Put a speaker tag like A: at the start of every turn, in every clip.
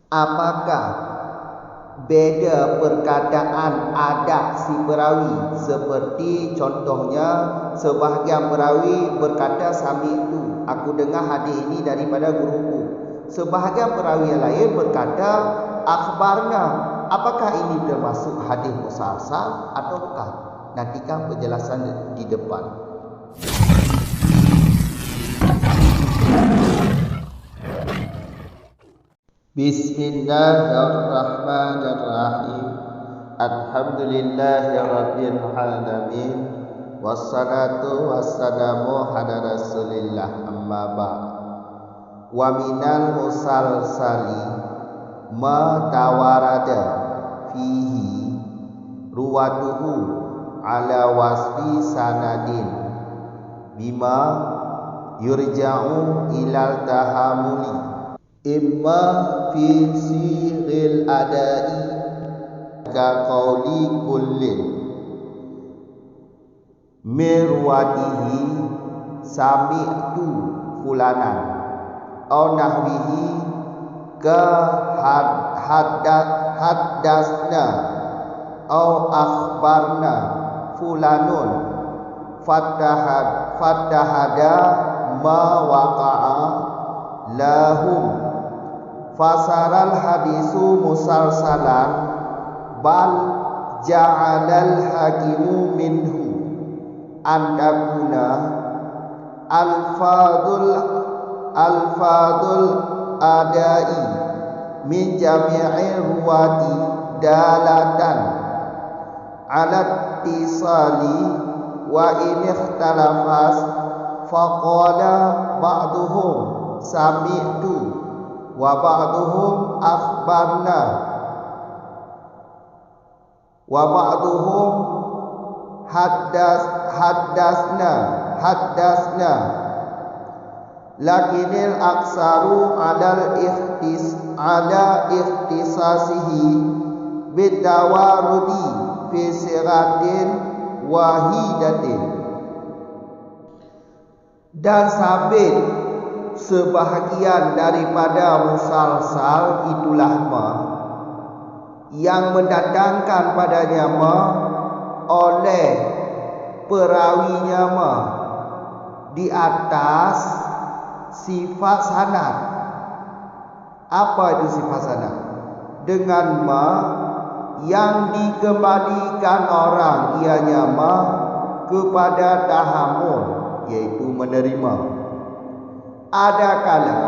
A: Apakah beda perkataan adat si perawi? Seperti contohnya sebahagian perawi berkata sami'tu, aku dengar hadis ini daripada guruku. Sebahagian perawi yang lain berkata akhbarna. Apakah ini termasuk hadis musalsal ataukah? Nantikan penjelasan di depan. Bismillahirrahmanirrahim. Alhamdulillahirabbil alamin. Wassalatu wassalamu ala Rasulillah, amma ba'd. Wa minal musalsali ma tawarada fihi ruwaduhu ala wasfi sanadin bima yurja'u ilal tahamuli imma fi sighil adai ka qauli kullin mirwadihi sami'tu fulanan au nahwihi ka haddasna au akhbarna fulanun fatahada ma waqa'a lahum fasaral hadisu musalsalan bal ja'alal hakimu minhu andakuna alfadul adai min jami'i ruwati dalatan ala tisali wa in ikhtalafas faqala ba'duhum sami'tu wa ba'duhum akhbarna wa ba'duhum haddasna lakinil aksaru ala ikhtisasihi bitawarudi fi siratin wahidatin. Dan sabit sebahagian daripada musalsal itulah ma yang mendatangkan padanya ma oleh perawinya ma di atas sifat sanad. Apa itu sifat sanad? Dengan ma yang dikembalikan orang ianya ma kepada tahammul, yaitu menerima. Ada kala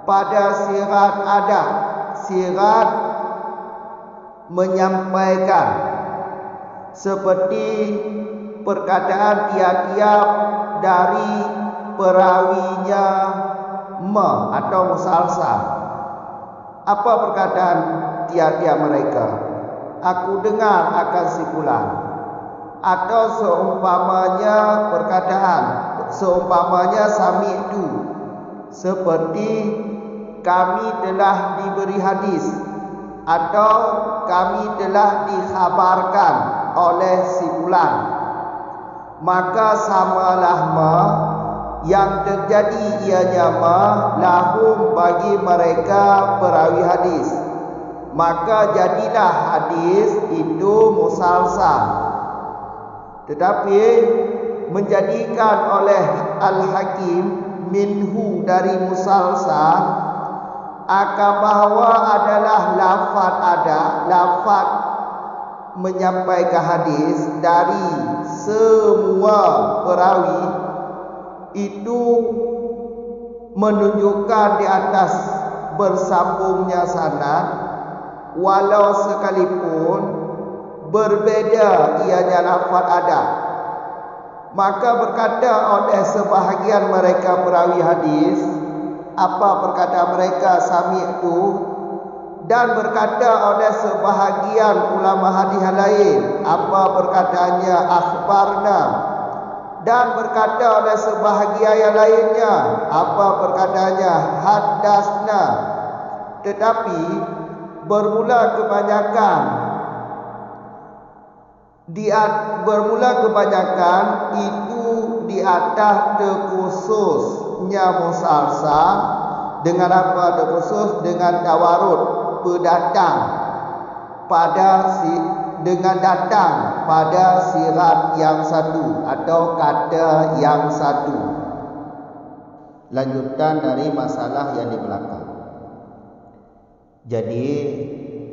A: pada sirat menyampaikan seperti perkataan tiap-tiap dari perawinya ma atau musalsal. Apa perkataan tiap-tiap mereka? Aku dengar akan si fulan. Atau seumpamanya perkataan, seumpamanya sami'tu, seperti kami telah diberi hadis atau kami telah dikhabarkan oleh si fulan. Maka samalah ma yang terjadi ianya ma lahum bagi mereka perawi hadis. Maka jadilah hadis itu musalsal. Tetapi menjadikan oleh Al-Hakim minhu dari musalsal akan bahawa adalah lafaz menyampaikan hadis dari semua perawi itu menunjukkan di atas bersambungnya sanad, walau sekalipun berbeda ianya lafaz adat. Maka berkata oleh sebahagian mereka perawi hadis, apa perkataan mereka sami'tu, dan berkata oleh sebahagian ulama hadis lain, apa perkataannya akhbarna, dan berkata oleh sebahagian yang lainnya, apa perkataannya haddasna. Tetapi bermula kebanyakan itu di atas terkhususnya musalsal Dengan apa terkhusus? Dengan tawarud, berdatang pada dengan datang pada sirat yang satu atau kata yang satu. Lanjutan dari masalah yang di belakang. Jadi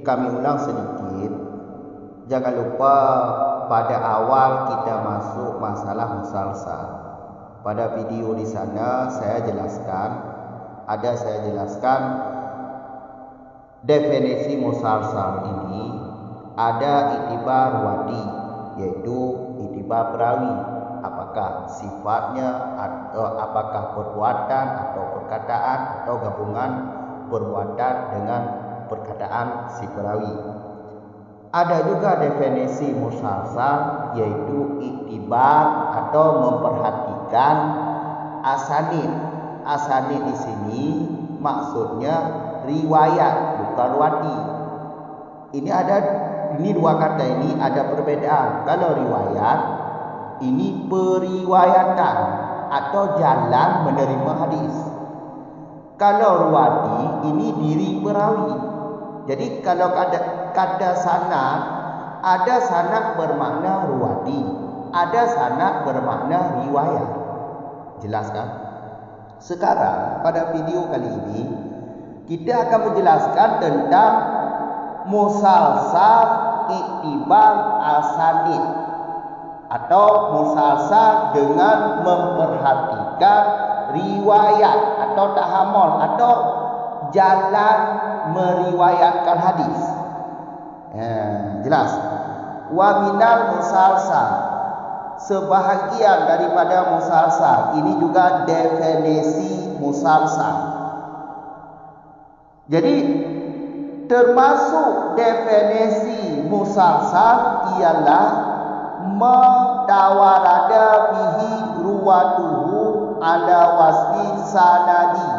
A: kami ulang sedikit. Jangan lupa pada awal kita masuk masalah musalsal. Pada video di sana saya jelaskan definisi musalsal ini. Ada iktibar wadi, yaitu iktibar perawi. Apakah sifatnya, atau apakah perbuatan atau perkataan atau gabungan perbuatan dengan perkataan si perawi. Ada juga definisi musalsal, yaitu iktibar atau memperhatikan asanid. Asanid di sini maksudnya riwayat, bukan wadi. Ini dua kata ini ada perbedaan. Kalau riwayat, ini periwayatan atau jalan menerima hadis. Kalau ruwadi, ini diri perawi. Jadi kalau kata sanad, ada sanad bermakna ruwadi, ada sanad bermakna riwayat. Jelas kan? Sekarang pada video kali ini kita akan menjelaskan tentang musalsal iktibar asanid atau musalsal dengan memperhatikan riwayat atau tahammul atau jalan meriwayatkan hadis. Jelas. Wa minal musalsal, sebahagian daripada musalsal. Ini juga definisi musalsal. Jadi termasuk definisi musalsal ialah matawarada bihi ruwatuhu ala wasfi sanadi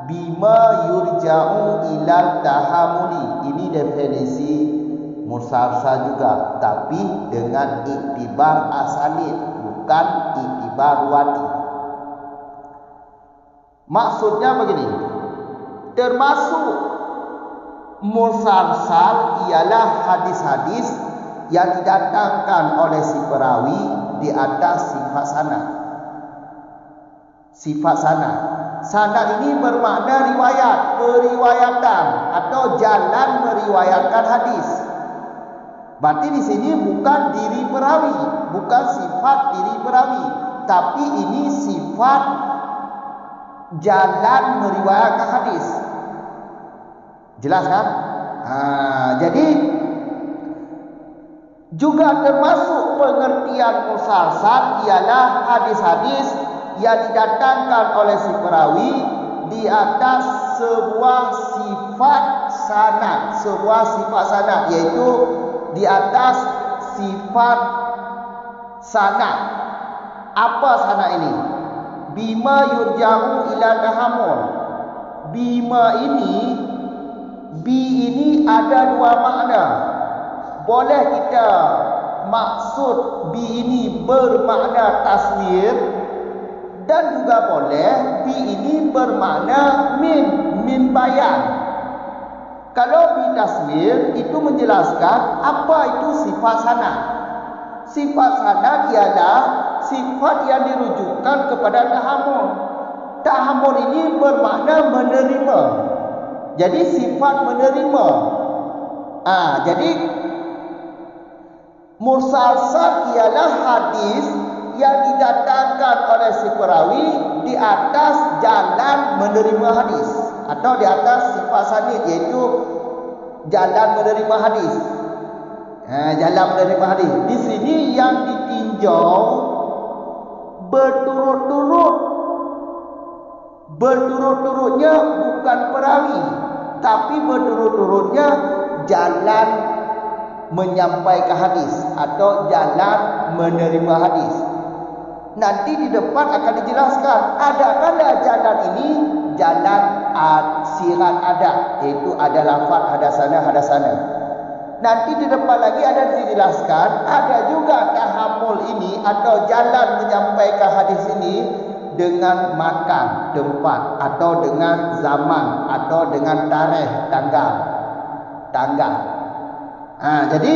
A: bima yurja'u ilal tahamuli. Ini definisi musalsal juga, tapi dengan iktibar asanid, bukan iktibar wadi. Maksudnya begini, termasuk musalsal ialah hadis-hadis yang didatangkan oleh si perawi di atas sifat sanad. Sifat sanad. Sanad ini bermakna riwayat, periwayatan atau jalan meriwayatkan hadis. Berarti di sini bukan diri perawi, bukan sifat diri perawi, tapi ini sifat jalan meriwayatkan hadis. Jelas kan? Jadi juga termasuk pengertian musalsal ialah hadis-hadis yang didatangkan oleh si perawi di atas sebuah sifat sanad, yaitu di atas sifat sanad. Apa sanad ini? Bima yurja'u ila tahammul. Bima ini, bi ini ada dua makna. Boleh kita maksud bi ini bermakna taswir, dan juga boleh bi ini bermakna min bayan. Kalau bi taswir itu menjelaskan apa itu sifat sanad. Sifat sanad ialah sifat yang dirujukan kepada tahammul. Tahammul ini bermakna menerima. Jadi sifat menerima. Jadi musalsal ialah hadis yang didatangkan oleh si perawi di atas jalan menerima hadis atau di atas sifat sanad, yaitu jalan menerima hadis. Jalan menerima hadis. Di sini yang ditinjau berturut-turutnya bukan perawi, tapi berturut-turutnya jalan menyampaikan hadis atau jalan menerima hadis. Nanti di depan akan dijelaskan adalah jalan ini jalan sirat adat, yaitu ada lafaz hadasana. Nanti di depan lagi ada dijelaskan ada juga tahammul ini atau jalan menyampaikan hadis ini dengan makan tempat atau dengan zaman atau dengan tarikh tanggal. Jadi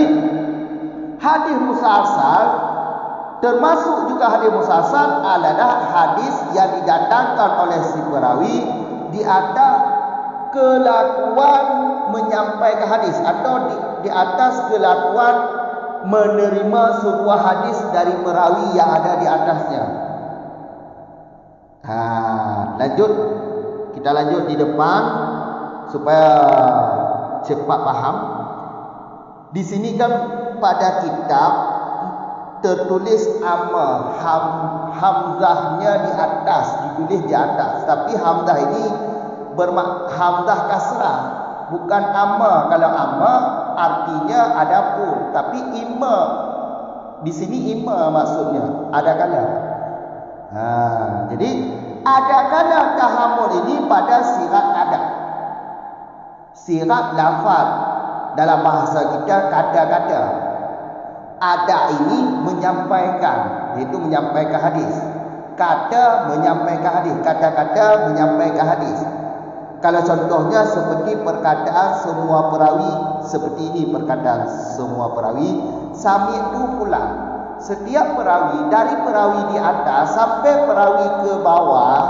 A: hadis musalsal termasuk juga hadis musalsal adalah hadis yang didatangkan oleh si perawi di atas kelakuan menyampaikan hadis atau di atas kelakuan menerima sebuah hadis dari perawi yang ada di atasnya. Kita lanjut di depan supaya cepat paham. Di sini kan pada kitab tertulis hamzahnya di atas, ditulis di atas. Tapi hamzah ini hamzah kasrah, bukan amma. Kalau amma artinya adapun, tapi imma di sini imma maksudnya ada kala. Jadi ada kala tahammul ini pada sirat adat, sirat lafaz. Dalam bahasa kita kata-kata ada ini menyampaikan, iaitu menyampaikan hadis. Kata menyampaikan hadis, kata-kata menyampaikan hadis. Kalau contohnya seperti perkataan semua perawi, seperti ini perkataan semua perawi, sami'tu fulan. Setiap perawi, dari perawi di atas sampai perawi ke bawah,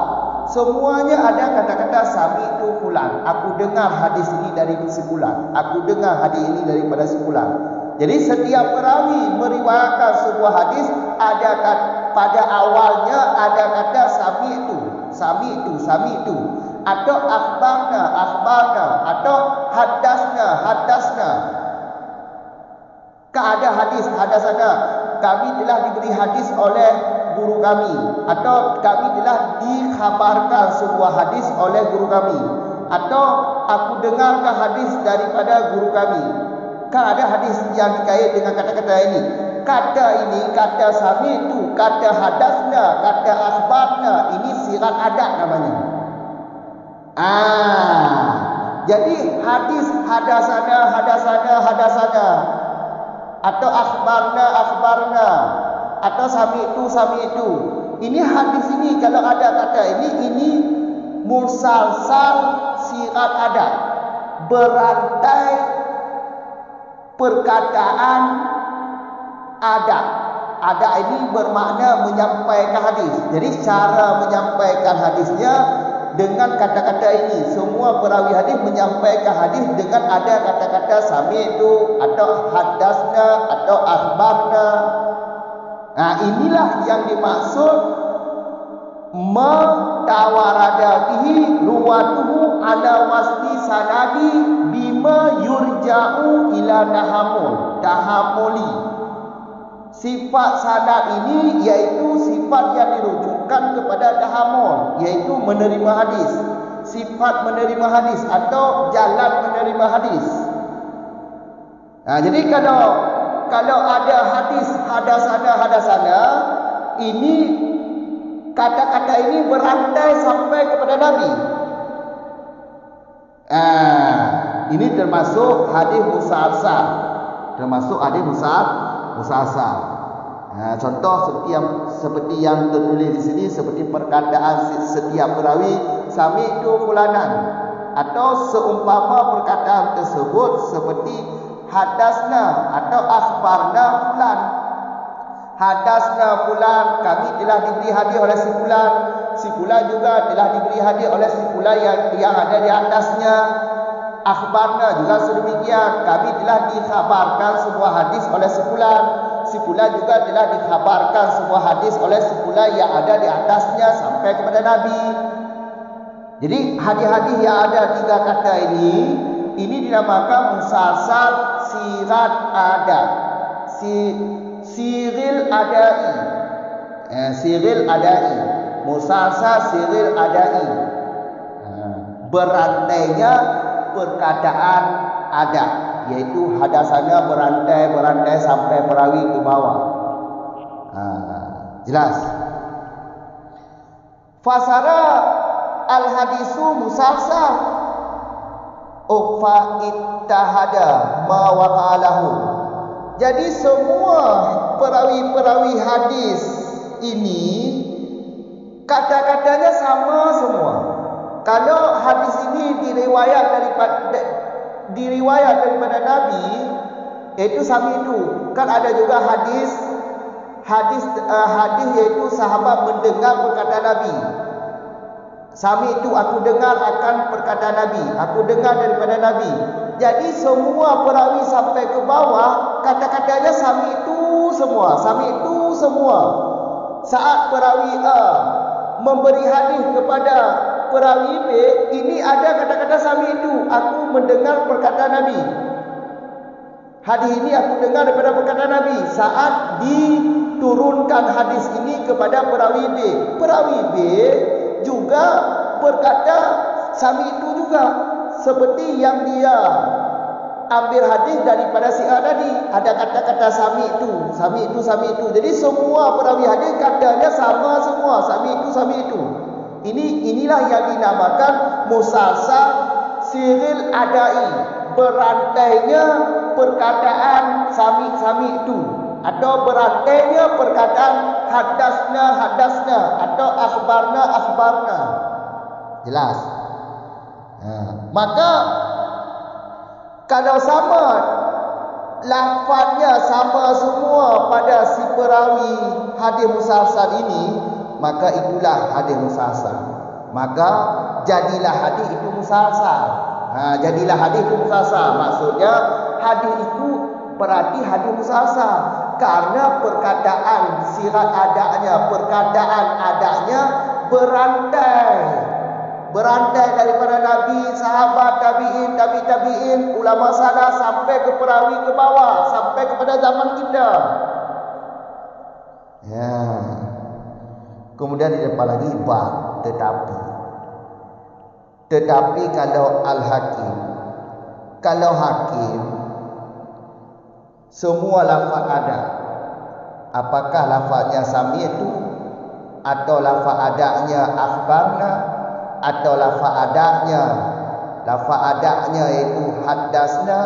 A: semuanya ada kata-kata sami'tu fulan. Aku dengar hadis ini dari si fulan. Aku dengar hadis ini daripada si fulan. Jadi setiap perawi meriwayatkan sebuah hadis, ada pada awalnya ada kata sami'tu, atau akhbarna, atau hadasna. Ada hadis, hadasana. Kami telah diberi hadis oleh guru kami, atau kami telah dikhabarkan sebuah hadis oleh guru kami, atau aku dengarkan hadis daripada guru kami. Kan ada hadis yang dikait dengan kata-kata ini. Kata ini, kata sami'tu, kata hadasna, kata akhbarna, ini sirat adat namanya. Jadi hadis hadasana, atau akhbarna, atau sami'tu. Ini hadis ini kalau ada kata ini musalsal sirat adat, berantai perkataan adat. Adat ini bermakna menyampaikan hadis. Jadi cara menyampaikan hadisnya dengan kata-kata ini. Semua perawi hadis menyampaikan hadis dengan ada kata-kata sami'tu, atau hadasna, atau akhbarna. Inilah yang dimaksud mutawaradatihi ruwatuhu ala wasni sanadi bima yurja'u ila tahammuli. Sifat sanad ini yaitu sifat yang dirujukkan kepada tahammul, yaitu menerima hadis. Sifat menerima hadis atau jalan menerima hadis. Jadi kalau ada hadis hadasana, ini kata-kata ini berantai sampai kepada Nabi. Ini termasuk hadis musalsal. Contoh seperti yang tertulis di sini, seperti perkataan setiap perawi sami'tu fulanan, atau seumpama perkataan tersebut seperti hadasna atau akhbarna fulan. Hadasna fulan, kami telah diberi hadiah oleh si fulan. Si fulan juga telah diberi hadiah oleh si fulan yang ada di atasnya. Akhbarna juga sedemikian, kami telah dikhabarkan sebuah hadis oleh si fulan. Si fulan juga telah dikhabarkan sebuah hadis oleh si fulan yang ada di atasnya sampai kepada Nabi. Jadi hadis-hadis yang ada 3 kata ini dinamakan musalsal sirat adat. Siril adai. Musalsal siril adai. Berantainya perkataan adat, yaitu hadasana berantai sampai perawi ke bawah. Jelas. Fasara al-hadisu musalsal fa ittahada ma waqalahu. Jadi semua perawi-perawi hadis ini Kata-katanya sama semua. Kalau hadis ini diriwayat daripada Nabi, yaitu sami itu. Kan ada juga hadis yaitu sahabat mendengar perkataan Nabi. Sami itu aku dengar akan perkataan Nabi, aku dengar daripada Nabi. Jadi semua perawi sampai ke bawah kata-katanya sami itu semua, sami itu semua. Saat perawi A memberi hadis kepada perawi B, ini ada kata-kata sami itu, aku mendengar perkataan Nabi. Hadis ini aku dengar daripada perkataan Nabi. Saat diturunkan hadis ini kepada perawi B, perawi B juga berkata sami itu juga, seperti yang dia ambil hadis daripada si A tadi. Ada kata-kata sami itu, sami itu, sami itu. Jadi semua perawi hadis katanya sama semua, sami itu, sami itu. Inilah yang dinamakan musalsal siril adai, berantainya perkataan sami itu, atau berantainya perkataan hadasna atau akhbarna. Jelas? Maka kalau sama lafaznya sama semua pada si perawi hadis musalsal ini, maka itulah hadis musalsal. Maka jadilah hadis itu musalsal. Jadilah hadis itu musalsal. Maksudnya hadis itu berarti hadis musalsal karena perkataan sirat adanya, perkataan adanya berantai daripada Nabi, sahabat, tabi'in, ulama salaf sampai ke perawi ke bawah, sampai kepada zaman kita. Ya. Kemudian di depan lagi bab tetapi kalau hakim semua lafaz ada. Apakah lafaznya sami itu, atau lafaz adanya akhbarna, atau lafaz adanya itu haddasna.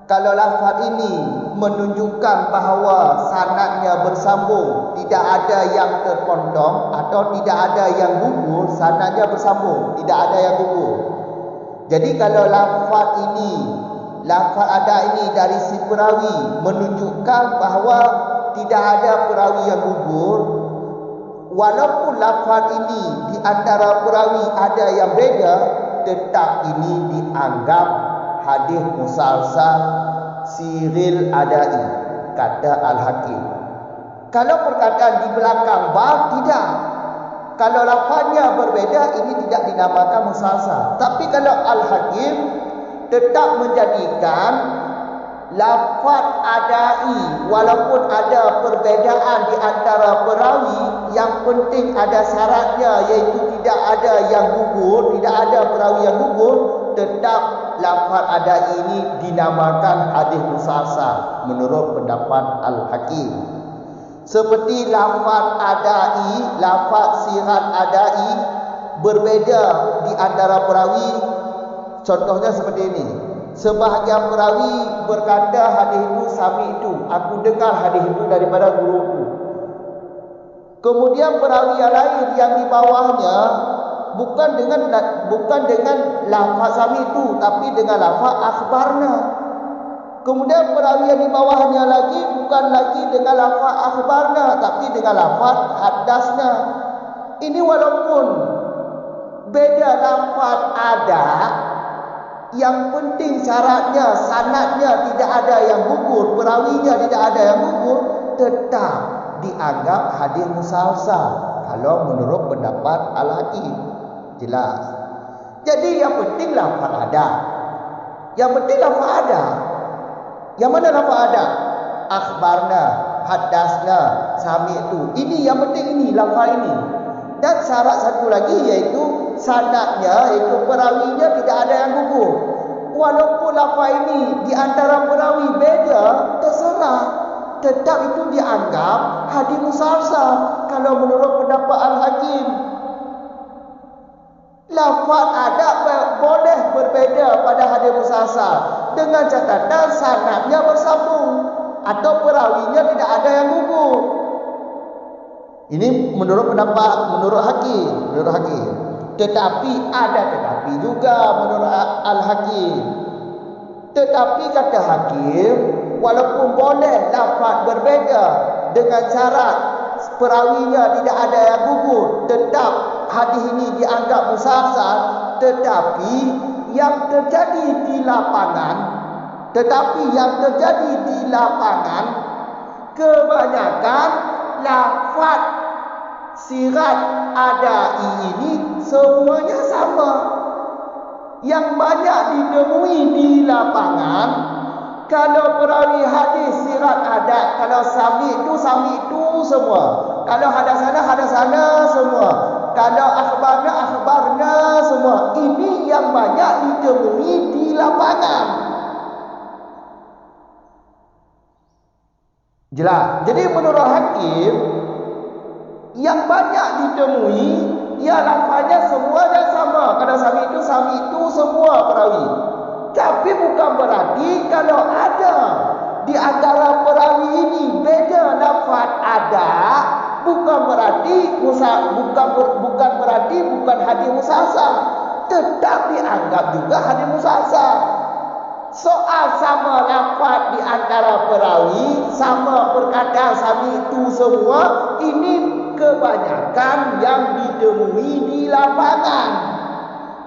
A: Kalau lafaz ini menunjukkan bahawa sanadnya bersambung, tidak ada yang terpotong atau tidak ada yang gugur, sanadnya bersambung, tidak ada yang gugur. Jadi kalau lafaz ada ini dari si perawi menunjukkan bahawa tidak ada perawi yang gugur, walaupun lafaz ini di antara perawi ada yang beda, tetap ini dianggap hadis musalsal siril adai, kata Al-Hakim. Kalau perkataan di belakang bab, tidak. Kalau lafaznya berbeda, ini tidak dinamakan musalsal. Tapi kalau Al-Hakim tetap menjadikan lafaz adai, walaupun ada perbezaan di antara perawi, yang penting ada syaratnya, iaitu tidak ada yang gugur, tidak ada perawi yang gugur, tetap lafaz adai ini dinamakan hadis musalsal menurut pendapat Al-Hakim. Seperti lafaz sirat adai berbeza di antara perawi. Contohnya seperti ini. Sebahagian perawi berkata hadis itu sami itu, aku dengar hadis itu daripada guruku. Kemudian perawi yang lain yang di bawahnya bukan dengan lafaz sami itu, tapi dengan lafaz akhbarna. Kemudian perawi yang di bawahnya lagi bukan lagi dengan lafaz akhbarna, tapi dengan lafaz haddasna. Ini walaupun beda lafaz ada, yang penting syaratnya, sanadnya tidak ada yang gugur, perawinya tidak ada yang gugur, tetap dianggap hadis musalsal kalau menurut pendapat Al-Hakim. Jelas? Jadi yang penting lafaz ada. Yang penting lafaz ada. Yang mana lafaz ada? Akhbarna, haddasna, sami itu. Ini yang penting, ini lafaz ini. Dan syarat satu lagi iaitu sanadnya, iaitu perawinya tidak ada yang gugur. Walaupun lafaz ini di antara perawi beda, terserah, tetap itu dianggap hadis musalsal kalau menurut pendapat Al-Hakim. Lafaz ada boleh berbeza pada hadis musalsal dengan catatan sanadnya bersambung atau perawinya tidak ada yang gugur. Ini menurut pendapat menurut Hakim. Tetapi ada tetapi juga menurut Al-Hakim. Tetapi kata Hakim, walaupun boleh lafaz berbeza dengan syarat perawinya tidak ada yang gugur, tetap hadis ini dianggap musalsal. Tetapi yang terjadi di lapangan, kebanyakan lafaz sirat adai ini semuanya sama. Yang banyak ditemui di lapangan, kalau perawi hadis sirat adat, kalau sami itu semua, kalau hadasana semua, kalau akhbarna semua. Ini yang banyak ditemui di lapangan. Jelas. Jadi menurut Hakim, yang banyak ditemui ia lafaznya semua dan sama. Kalau sami itu semua perawi. Tapi bukan berarti kalau ada di antara perawi ini beda lafaz ada, bukan berarti bukan hadis musalsal. Tetap dianggap juga hadis musalsal. Soal sama lafaz di antara perawi, sama perkataan sami itu semua, ini kebanyakan yang ditemui di lapangan.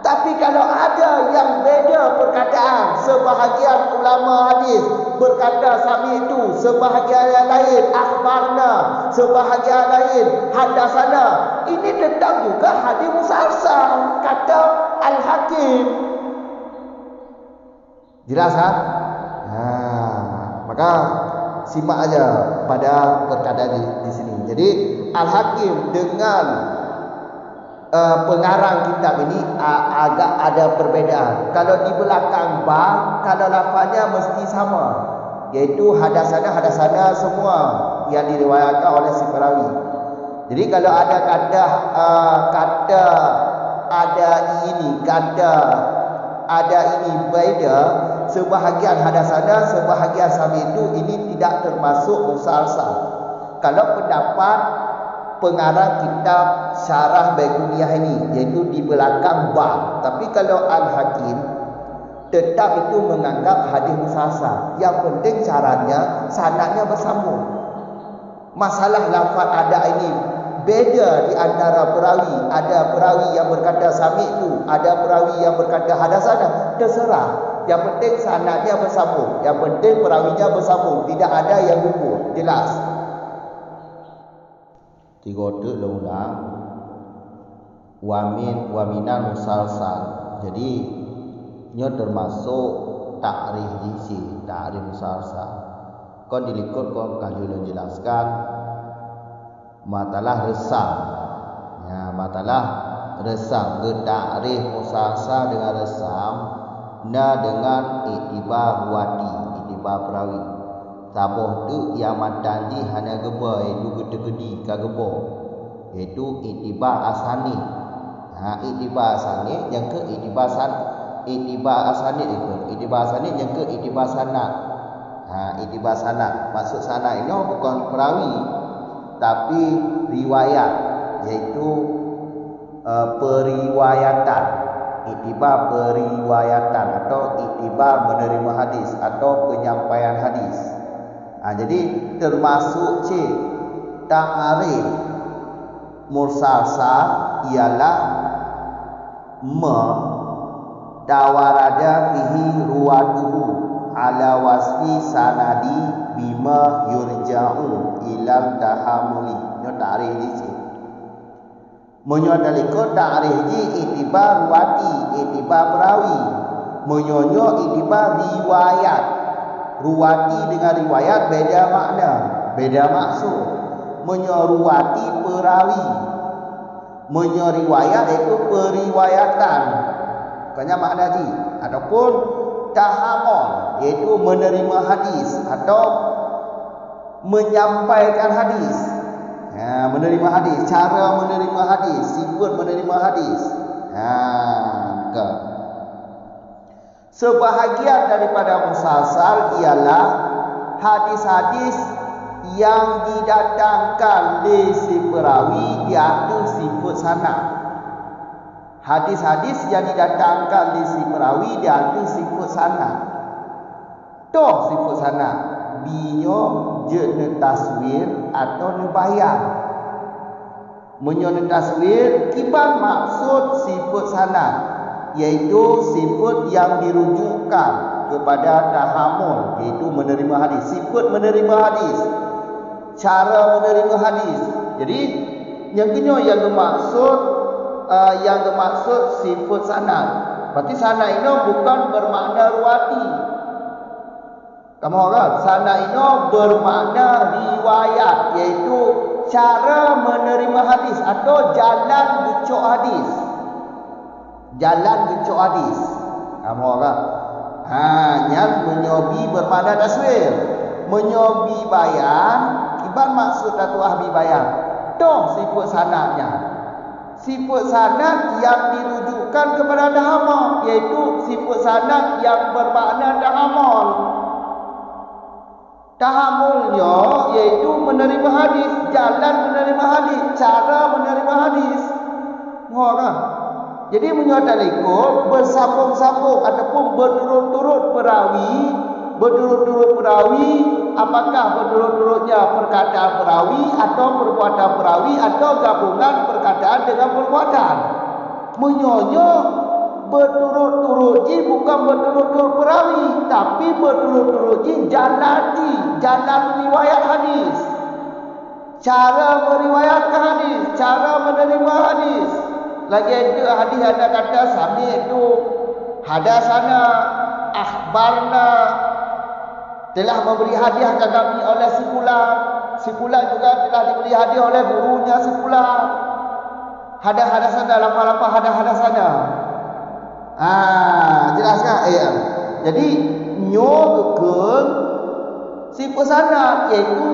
A: Tapi kalau ada yang beda perkataan, sebahagian ulama hadis berkata sami itu, sebahagian yang lain akhbarna, sebahagian lain hadasana, ini tetap juga hadis musalsal, kata Al-Hakim. Jelas kan? Maka simak aja pada perkataan di sini. Jadi Al-Hakim dengan pengarang kitab ini agak ada perbezaan. Kalau di belakang bab, kalau lafaznya mesti sama, yaitu hadasana semua yang diriwayatkan oleh si perawi. Jadi kalau ada kata ada ini beda, sebahagian hadasana, sebahagian sami itu, ini tidak termasuk musalsal. Kalau pendapat pengarang kitab Syarah Baiquniyah ini, yaitu di belakang bab. Tapi kalau Al-Hakim tetap itu menganggap hadis musalsal. Yang penting caranya sanadnya bersambung. Masalah lafaz ada ini beda di antara perawi. Ada perawi yang berkata sami itu, ada perawi yang berkata hadasana, terserah. Yang penting sanadnya bersambung. Yang penting perawinya bersambung, tidak ada yang gugur. Jelas. Tiga ulang waminan musalsal. Jadi nyo termasuk takrif jisi, takrif musalsal. Kau dilikut kau kali jelaskan matalah resam. Ya, matalah resam ke takrif musalsal dengan resam dengan iktibar wadi, iktibar perawi. Taboh tu yang matanji hanya geba, iaitu gede-gede ka geba, iaitu iktibar asani. Iktibar asani yang ke iktibar asani yang ke iktibar sanad. Iktibar sanad, maksud sanad ini bukan perawi tapi riwayat, iaitu periwayatan. Iktibar periwayatan atau iktibar menerima hadis atau penyampaian hadis. Jadi termasuk ta'arif mursalsal ialah tawarada fihi ruwatuhu ala wasfi sanadi bima yurja'u ilal tahamuli. Nyo ta'arif ji. Menyodaliko ta'arif ji itibar ruwati, itibar perawi. Menyonyo itibar riwayat. Ruwati dengan riwayat beda makna, beda maksud. Menyoruwati perawi, menyoriwayat itu periwayatan. Makanya makna ji. Ataupun tahamul, yaitu menerima hadis atau menyampaikan hadis. Menerima hadis, cara menerima hadis, sifat menerima hadis. Sebahagian daripada musalsal ialah hadis-hadis yang didatangkan oleh si perawi dia ada sifat sanad. Hadis-hadis yang didatangkan di si perawi dia ada sifat sanad. Toh sifat sanad binyo je ne taswir atau ne bayan. Menyo ne taswir kiban maksud sifat sanad, iaitu sifat yang dirujukkan kepada tahammul, iaitu menerima hadis. Sifat menerima hadis, cara menerima hadis. Jadi yang kenyo yang bermaksud sifat sanad. Berarti sanad ini bukan bermakna ruwati. Kamu kan? Sanad ini bermakna riwayat, iaitu cara menerima hadis atau jalan gecok hadis. Jalan gecok hadis. Kamu kan? Yang menyobi bermakna taswir. Menyobi bayan, kiban maksud atau ahli bayan. Toh sifat sanadnya. Sifat sanad yang dirujukkan kepada tahammul, iaitu sifat sanad yang bermakna tahammul. Tahammulnya iaitu menerima hadis, jalan menerima hadis, cara menerima hadis. Mohon. Jadi menyatakan ikut bersambung-sambung ataupun berturut-turut perawi, apakah berturut-turutnya perkataan perawi atau perbuatan perawi atau gabungan perkataan dengan perbuatan. Menyonyo berturut-turut bukan berturut-turut perawi, tapi berturut-turut jalan riwayat hadis, cara meriwayatkan hadis, cara menerima hadis. Lagi ada hadis ada kata sami itu hadasana, akhbarna, telah memberi hadiah ke kami oleh si fulan juga telah diberi hadiah oleh gurunya si fulan. Hadasana, lafaz-lafaz hadasana. Jelaskan Jadi nyogekeun sifat sanad, iaitu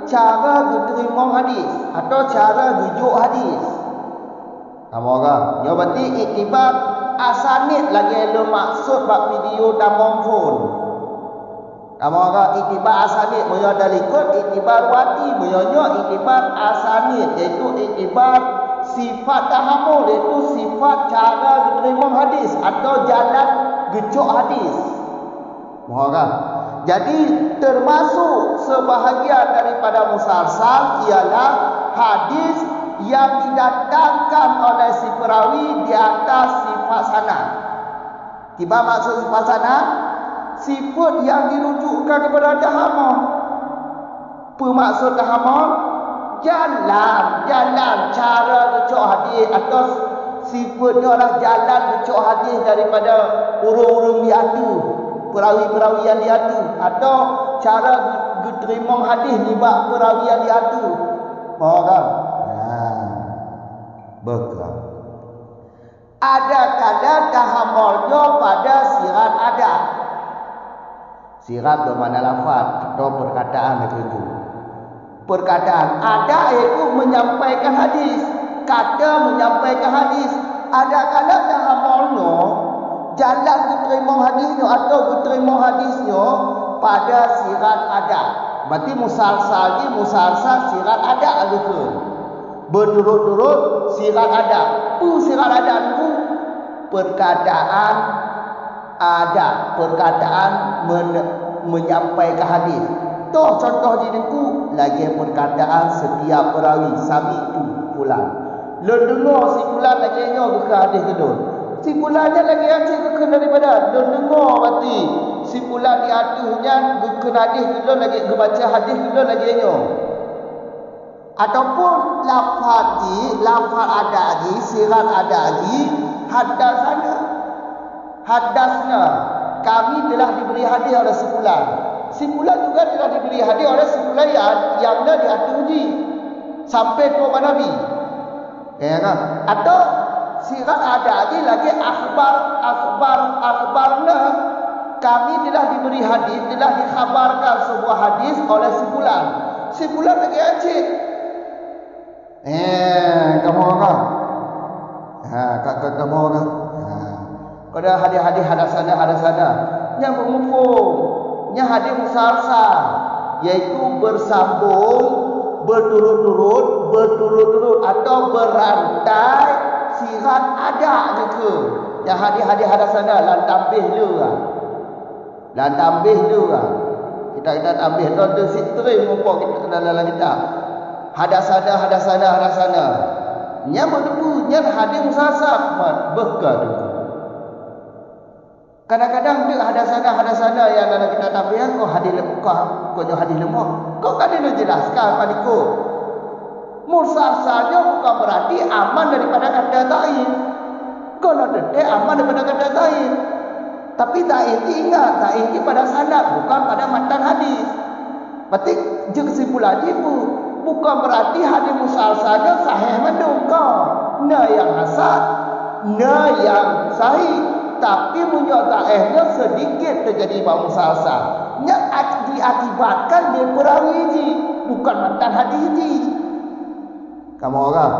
A: cara diterima hadis atau cara rujuk hadis. Kamu kan? Nyo berarti iktibar asanid lagi ada maksud bab video tambang phone. Kamu kan? Iktibar asanid menyo ada likut iktibar wati, menyo iktibar asanid, iaitu iktibar sifat tahammul, iaitu sifat cara diterima hadis atau jalan gecok hadis. Mohon kan? Jadi termasuk sebahagian daripada musalsal ialah hadis yang didatangkan oleh si perawi di atas sifat sanad. Tiba maksud sifat sanad, sifat yang dirujukkan kepada tahammul. Pemaksud tahammul jalan cara gecok hadis atau sifatnya adalah jalan gecok hadis daripada urung-urung diadu, perawi-perawi yang diadu, atau cara diterima hadis nibak perawi yang diadu. Faham kan? Bekal. Ada kala tahammulnya pada sirat adat. Sirat bermakna lafaz atau perkataan itu. Perkataan ada itu menyampaikan hadis, kata menyampaikan hadis. Ada kala tahammulnya jalan diterima hadisnya atau diterima hadisnya pada sirat adat. Berarti musalsal sirat adat gitu. Berturut-turut sirat adat. Sirat adat itu perkataan adat, perkataan menyampaikan hadis. Toh contoh di deku lagi perkataan setiap perawi sami tu fulan. Lo dengar si fulan lagi nyo ke hadis kedua. Si fulannya lagi acik ke daripada lo dengar berarti si fulan di aduhnya ke hadis kedua lagi ke baca hadis kedua lagi nyo. Ataupun lafaz ada lagi, sirat ada lagi, hadasnya kami telah diberi hadiah oleh sebulan. Sebulan juga telah diberi hadiah oleh sebulan yang dah diatuhi sampai ke Nabi. Ya kan? Atau sirat ada lagi akhbarna kami telah diberi hadis, telah dikhabarkan sebuah hadis oleh sebulan. Sebulan lagi acik. Kamu orang. Kamu orang. Kada hadis-hadis hadasana yang bermufhum, yang hadis musalsal, yaitu bersambung berturut-turut atau berantai sirat ada ke yang hadis-hadis hadasana lantambih lu lah. Lantambih lu lah. Kita tambih tu sitri mumpung kita dalam kitab. Hadasana. Nya berdebu nya hadis musasaf bekah tu. Kadang-kadang dia hadasana yang dalam kitab tambih kau hadis lemah, kau hadis lemah. Kau kan dia jelaskan padiko. Musasafnya bukan berarti aman daripada kata ta'in. Kalau detik aman daripada kata ta'in. Tapi ta'in ingat, ta'in pada sanad bukan pada matan hadis. Berarti je kesimpulan itu bukan berarti hadis musalsalnya sahih mendungkau. Na yang hasan, na yang sahih. Tapi munyata'ihnya sedikit terjadi bau musalsal. Nya diakibatkan dia perawi ini, bukan matan hadis ini. Kamu orang?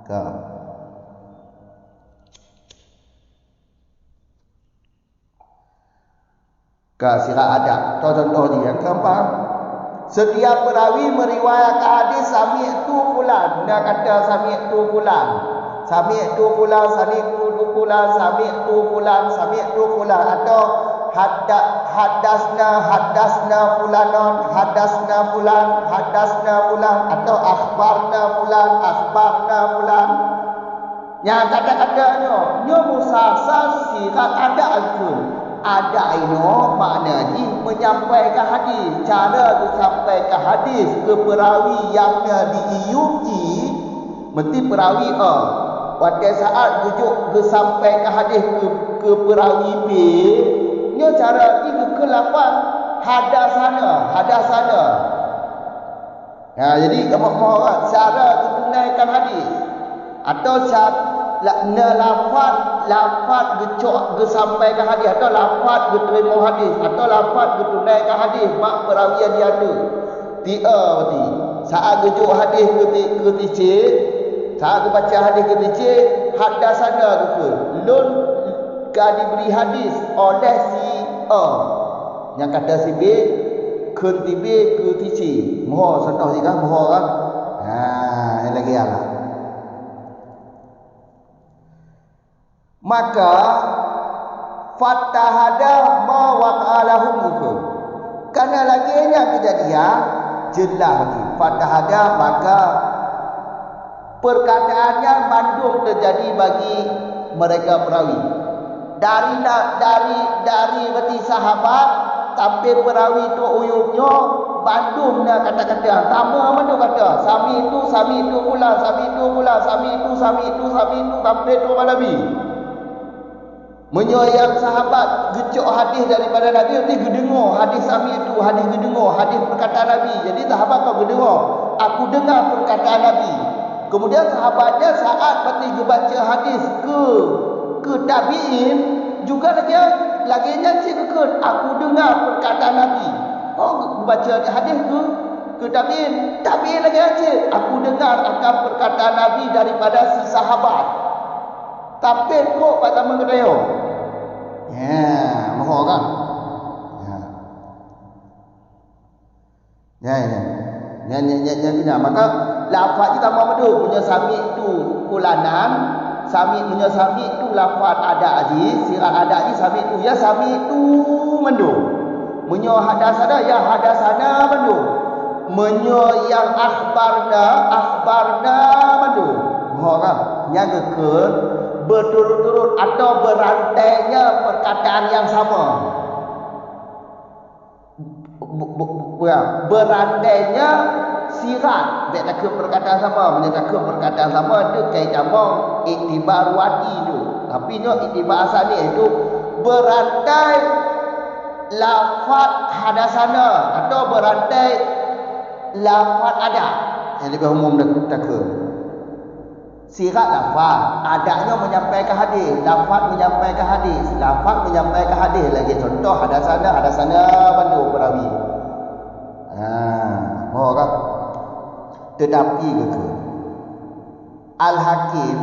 A: Kau. Sirat adab. Contoh dia yang keempat. Setiap perawi meriwayatkan hadis sami'tu fulan. Dia kata sami'tu fulan. Sami'tu fulan, sami'tu fulan, sami'tu fulan, sami'tu fulan. Atau hadasna fulanon, hadasna fulan. Atau akhbarna fulan. Yang kata-katanya, nyo musasal sirat ada al-ful. Ada ino maknanya menyampaikan hadis. Cara disampaikan hadis ke perawi yang diiyuki mesti perawi A. Pada saat rujuk disampaikan hadis ke perawi B, nya cara ini ke lafaz hadasana. Jadi kamu cara tunaikan hadis atau lafaz gecok disampaikan hadis atau lafaz diterima hadis atau lafaz ditunaikan hadis mak perawi dia ada. Dia berarti saat gecok hadis ke saat baca hadis ke hadasana ke lun diberi hadis oleh si A yang kata si B kunti B ke C. Mohon contoh juga mohon kan. Yang lagi lah. Maka fatahada ma waqalahum hukum. Karena laginya kejadian jelas lagi. Fatahada maka perkataannya mandung terjadi bagi mereka perawi. Dari berarti sahabat sampai perawi tu uyuknya bandung dah kata-kata. Sama mana kata? Sami itu pula, sampai tu Nabi. Menyayang sahabat gecok hadis daripada Nabi nanti gedengar hadis sami itu, hadis gedengar, hadis perkataan Nabi. Jadi sahabat kau gedengar, aku dengar perkataan Nabi. Kemudian sahabatnya saat berarti baca hadis ke tabi'in juga lagi cik aku dengar perkataan Nabi. Oh, baca hadis ke tabi'in lagi cik aku dengar akan perkataan Nabi daripada si sahabat. Tapi kok pada mengereo. Mohon kan? Maka lafaz kita mau betul punya sami itu kulanan, punya sami itu lafaz ada aziz, sirat ada aziz sami itu ya sami itu mendu. Menyo hadasana ya hadasana mendu. Menyo yang akhbarna mendu. Mohon kan? Yang kekel berturut-turut atau berantainya perkataan yang sama. Berantainya sirat tak ke perkataan sama, menyatakan perkataan sama itu kayak cabang iktibar wati itu. Tapi nya iktibar asal ni itu berantai lafaz hadasana atau berantai lafaz ada. Yang lebih umum tak ke. Sirat lafaz, adanya menyampaikan hadis, lafaz menyampaikan hadis, lagi contoh hadasana bantu perawi. Kan? Tetapi gitu. Al-Hakim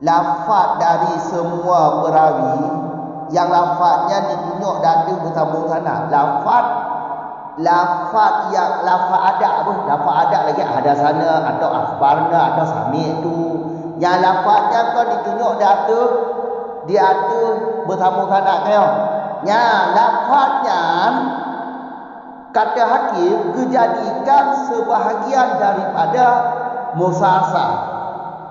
A: lafaz dari semua perawi yang lafaznya ditunjuk dan bersambung sana. lafaz yang lafaz ada apa? Lafaz ada lagi ada sana atau akhbarna atau sami itu. Yang lafaznya kau ditunjuk dia ada bersama kanak kau. Ya, lafaznya kata hakim dijadikan sebahagian daripada musasah.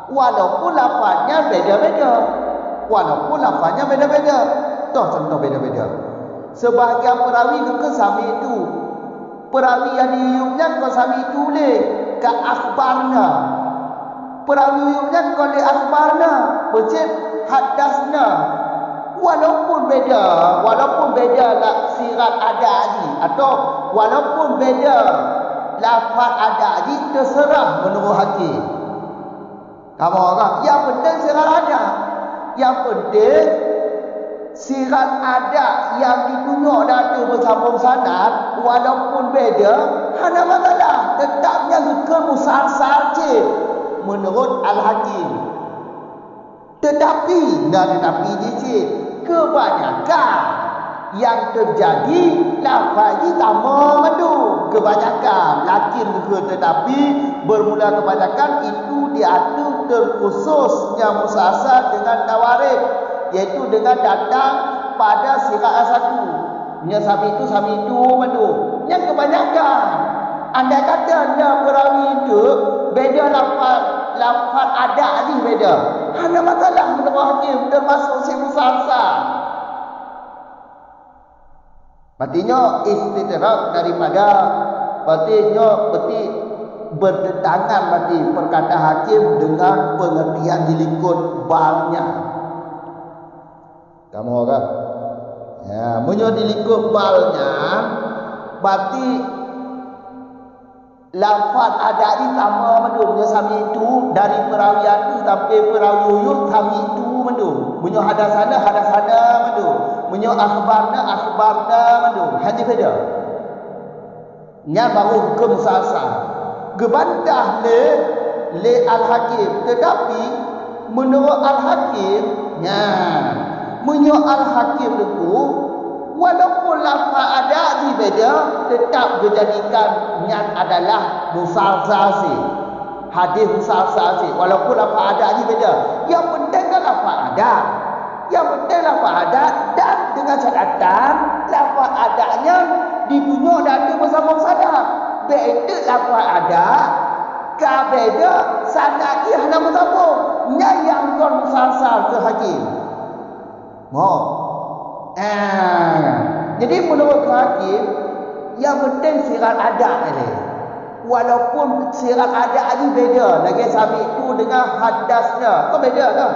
A: Walaupun lafaznya beda-beda. Toh contoh beda-beda. Sebahagian perawi ke sami itu. Perawi yang diuyupnya ke sami itu le ke akhbarna. Perawi uyupnya ke le akhbarna. Becet hadasna. Walaupun beda lah sirat ada haji atau walaupun beda lafaz ada haji, terserah menurut hakim. Kamu orang yang penting sirat ada. Yang penting sirat ada yang ditunjuk dan bersambung sanad walaupun beda, ada masalah. Tetapnya zikr musalsal cik menurut Al-Hakim. Tetapi di cik, kebanyakan yang terjadi lafaz sama madu. Kebanyakan lakin ke tetapi bermula kebanyakan itu diatur terkhususnya musasal dengan tawarikh, iaitu dengan datang pada sirat satu. Nya sami itu madu. Yang kebanyakan andai kata anda perawi itu beda lafaz ada ni beda. Ada masalah menurut hakim termasuk si musasal. Artinya istidrak daripada berarti bertentangan berarti perkataan hakim dengan pengertian dilikut balnya. Kamu orang ya, menyo dilikut balnya berarti lafaz ada di sama mendu sami itu dari perawi itu sampai perawi uyut sami itu mendu. Menyo hadasana mendu. Menyo akhbarna mendu. Hadis beda. Nya baru hukum musasal. Gebantah le Al-Hakim, tetapi menurut Al-Hakim nya menyo Al-Hakim itu walaupun lafaz ada di beda tetap dijadikan niat adalah musalsal. Hadis musalsal walaupun lafaz ada di beda. Yang penting kan lafaz ada. Dan dengan catatan lafaz adanya ditunjuk dan bersama sanad. Beda lafaz ada ka beda sanad dia hanya bersambung. Nya yang kon musalsal ke hakim. Jadi menurut hakim yang penting sirat ada ni. Walaupun sirat ada ni beda, lagi sami itu dengan hadasnya. Kau beda ke?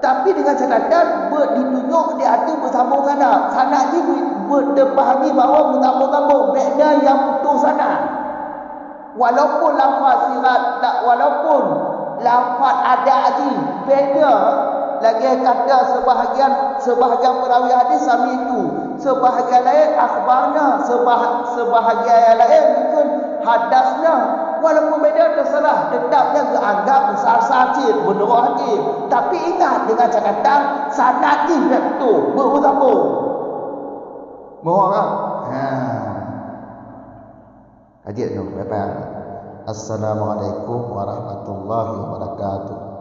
A: Tapi dengan catatan ditunjuk di atas bersambung sanad. Sanad ni dipahami bahawa bersambung-sambung. Beda yang putus sanad. Walaupun walaupun lafaz ada ni beda. Lagi kata sebahagian perawi hadis sami itu. Sebahagian lain akhbarna, sebahagian yang lain mungkin hadasna. Walaupun beda terserah, tetapnya dianggap musasal menurut hakim. Tapi ingat dengan catatan sanad ni betul bersambung. Mohon kan? Hadir tu, baik-baik. Assalamualaikum warahmatullahi wabarakatuh.